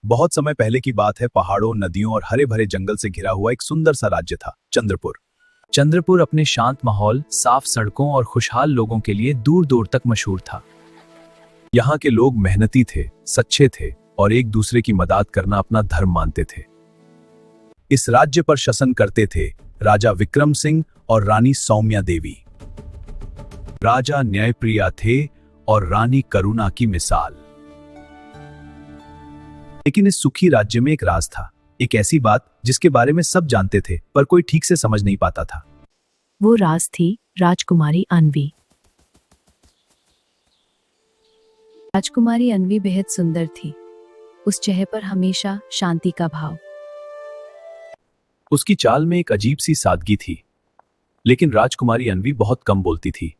बहुत समय पहले की बात है। पहाड़ों, नदियों और हरे भरे जंगल से घिरा हुआ एक सुंदर सा राज्य था, चंद्रपुर। चंद्रपुर अपने शांत माहौल, साफ सड़कों और खुशहाल लोगों के लिए दूर दूर तक मशहूर था। यहाँ के लोग मेहनती थे, सच्चे थे और एक दूसरे की मदद करना अपना धर्म मानते थे। इस राज्य पर शासन करते थे राजा विक्रम सिंह और रानी सौम्या देवी। राजा न्यायप्रिय थे और रानी करुणा की मिसाल। लेकिन इस सुखी राज्य में एक राज था, एक ऐसी बात जिसके बारे में सब जानते थे पर कोई ठीक से समझ नहीं पाता था। वो राज थी राजकुमारी अन्वी। राजकुमारी अन्वी बेहद सुंदर थी। उस चेहरे पर हमेशा शांति का भाव। उसकी चाल में एक अजीब सी सादगी थी। लेकिन राजकुमारी अन्वी बहुत कम बोलती थी।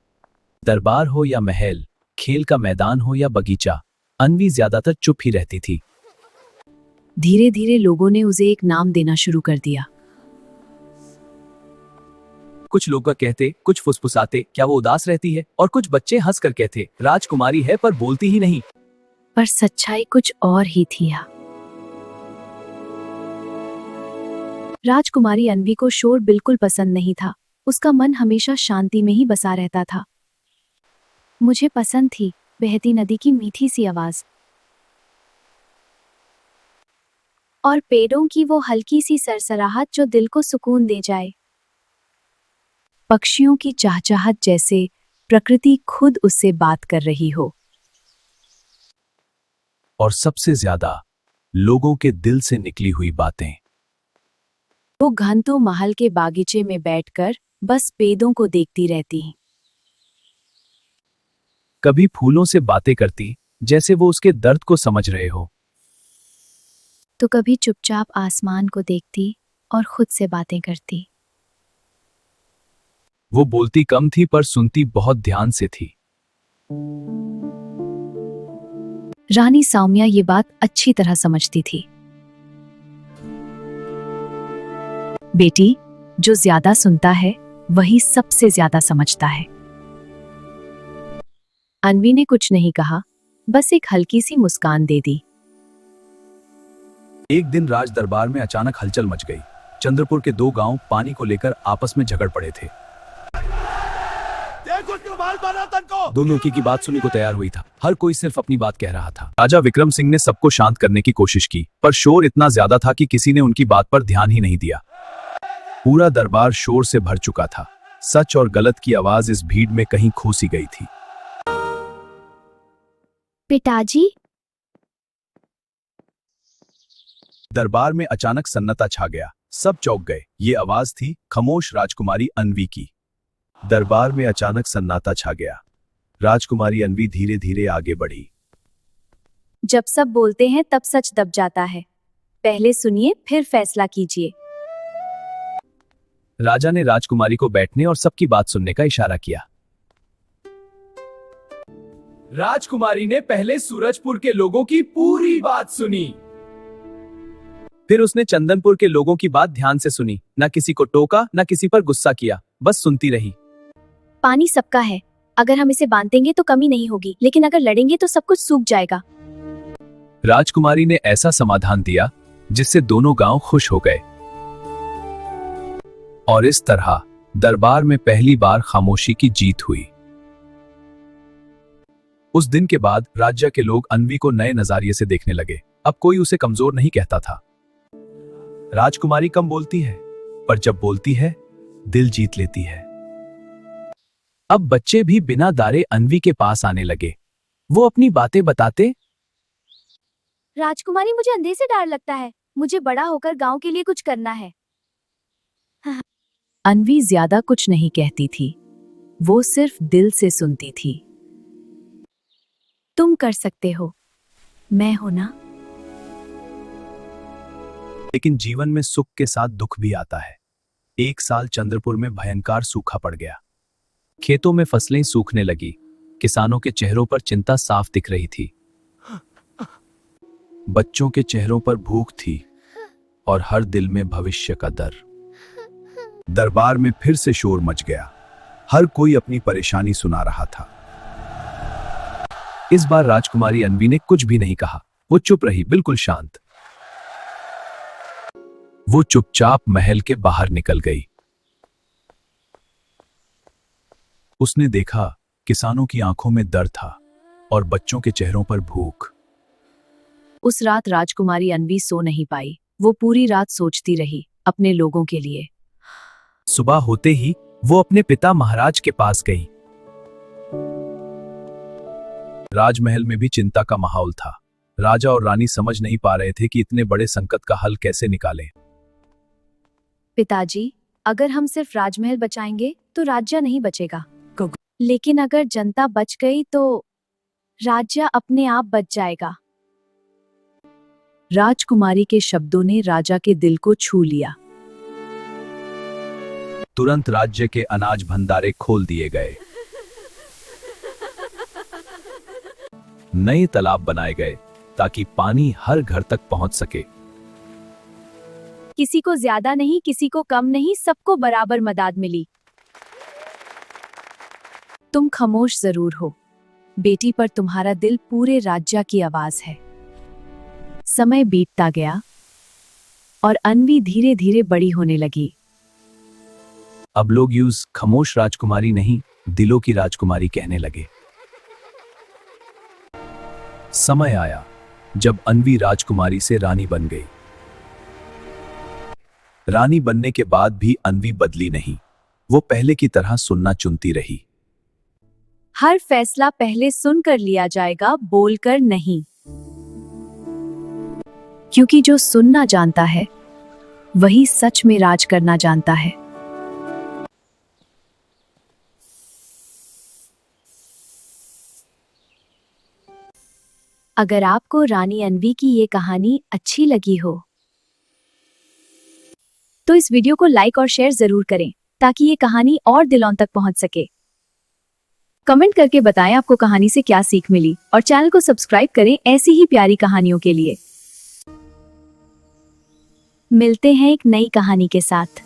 दरबार हो या महल, खेल का मैदान हो या बगीचा, अन्वी ज्यादातर चुप ही रहती थी। धीरे धीरे लोगों ने उसे एक नाम देना शुरू कर दिया। कुछ लोग कहते, कुछ फुसफुसाते, क्या वो उदास रहती है, और कुछ बच्चे हंस कर कहते, राजकुमारी है पर बोलती ही नहीं। पर सच्चाई कुछ और ही थी। राजकुमारी अन्वी को शोर बिल्कुल पसंद नहीं था। उसका मन हमेशा शांति में ही बसा रहता था। मुझे पसंद थी बहती नदी की मीठी सी आवाज और पेड़ों की वो हल्की सी सरसराहट जो दिल को सुकून दे जाए। पक्षियों की चहचहाट जैसे प्रकृति खुद उससे बात कर रही हो। और सबसे ज्यादा लोगों के दिल से निकली हुई बातें। वो घंटों महल के बागीचे में बैठकर बस पेड़ों को देखती रहती। कभी फूलों से बातें करती जैसे वो उसके दर्द को समझ रहे हो, तो कभी चुपचाप आसमान को देखती और खुद से बातें करती। वो बोलती कम थी पर सुनती बहुत ध्यान से थी। रानी सौम्या ये बात अच्छी तरह समझती थी। बेटी, जो ज्यादा सुनता है वही सबसे ज्यादा समझता है। अन्वी ने कुछ नहीं कहा, बस एक हल्की सी मुस्कान दे दी। एक दिन राज दरबार में अचानक हलचल मच गई। चंद्रपुर के दो गांव पानी को लेकर आपस में झगड़ पड़े थे। दोनों की बात सुनने को तैयार हुई था। हर कोई सिर्फ अपनी बात कह रहा था। राजा विक्रम सिंह ने सबको शांत करने की कोशिश की, पर शोर इतना ज्यादा था कि किसी ने उनकी बात पर ध्यान ही नहीं दिया। पूरा दरबार शोर से भर चुका था। सच और गलत की आवाज इस भीड़ में कहीं खो सी गई थी। पिताजी। दरबार में अचानक सन्नाटा छा गया। सब चौंक गए। ये आवाज थी खामोश राजकुमारी अन्वी की। दरबार में अचानक सन्नाटा छा गया। राजकुमारी अन्वी धीरे धीरे आगे बढ़ी। जब सब बोलते हैं तब सच दब जाता है। पहले सुनिए फिर फैसला कीजिए। राजा ने राजकुमारी को बैठने और सबकी बात सुनने का इशारा किया। राजकुमारी ने पहले सूरजपुर के लोगों की पूरी बात सुनी। फिर उसने चंदनपुर के लोगों की बात ध्यान से सुनी। न किसी को टोका, न किसी पर गुस्सा किया, बस सुनती रही। पानी सबका है। अगर हम इसे बांधेंगे तो कमी नहीं होगी, लेकिन अगर लड़ेंगे तो सब कुछ सूख जाएगा। राजकुमारी ने ऐसा समाधान दिया जिससे दोनों गांव खुश हो गए। और इस तरह दरबार में पहली बार खामोशी की जीत हुई। उस दिन के बाद राज्य के लोग अन्वी को नए नजरिए से देखने लगे। अब कोई उसे कमजोर नहीं कहता था। राजकुमारी कम बोलती है, पर जब बोलती है दिल जीत लेती है। अब बच्चे भी बिना डरे अन्वी के पास आने लगे। वो अपनी बातें बताते। राजकुमारी, मुझे अंधे से डर लगता है। मुझे बड़ा होकर गांव के लिए कुछ करना है। अन्वी ज्यादा कुछ नहीं कहती थी। वो सिर्फ दिल से सुनती थी। तुम कर सकते हो, मैं हूं ना। लेकिन जीवन में सुख के साथ दुख भी आता है। एक साल चंद्रपुर में भयंकर सूखा पड़ गया। खेतों में फसलें सूखने लगी। किसानों के चेहरों पर चिंता साफ दिख रही थी। बच्चों के चेहरों पर भूख थी और हर दिल में भविष्य का डर। दरबार में फिर से शोर मच गया। हर कोई अपनी परेशानी सुना रहा था। इस बार राजकुमारी अन्वी ने कुछ भी नहीं कहा। वो चुप रही, बिल्कुल शांत। वो चुपचाप महल के बाहर निकल गई। उसने देखा किसानों की आंखों में दर्द था और बच्चों के चेहरों पर भूख। उस रात राजकुमारी अन्वी सो नहीं पाई। वो पूरी रात सोचती रही अपने लोगों के लिए। सुबह होते ही वो अपने पिता महाराज के पास गई। राजमहल में भी चिंता का माहौल था। राजा और रानी समझ नहीं पा रहे थे कि इतने बड़े संकट का हल कैसे निकालें। पिताजी, अगर हम सिर्फ राजमहल बचाएंगे तो राज्य नहीं बचेगा, लेकिन अगर जनता बच गई तो राज्य अपने आप बच जाएगा। राजकुमारी के शब्दों ने राजा के दिल को छू लिया। तुरंत राज्य के अनाज भंडारे खोल दिए गए। नए तालाब बनाए गए ताकि पानी हर घर तक पहुंच सके। किसी को ज्यादा नहीं, किसी को कम नहीं, सबको बराबर मदद मिली। तुम खामोश जरूर हो बेटी, पर तुम्हारा दिल पूरे राज्य की आवाज है। समय बीतता गया और अन्वी धीरे धीरे बड़ी होने लगी। अब लोग यूज खामोश राजकुमारी नहीं, दिलों की राजकुमारी कहने लगे। समय आया जब अन्वी राजकुमारी से रानी बन गई। रानी बनने के बाद भी अन्वी बदली नहीं। वो पहले की तरह सुनना चुनती रही। हर फैसला पहले सुनकर लिया जाएगा, बोलकर नहीं। क्योंकि जो सुनना जानता है वही सच में राज करना जानता है। अगर आपको रानी अन्वी की ये कहानी अच्छी लगी हो तो इस वीडियो को लाइक और शेयर जरूर करें ताकि ये कहानी और दिलों तक पहुंच सके। कमेंट करके बताएं आपको कहानी से क्या सीख मिली और चैनल को सब्सक्राइब करें ऐसी ही प्यारी कहानियों के लिए। मिलते हैं एक नई कहानी के साथ।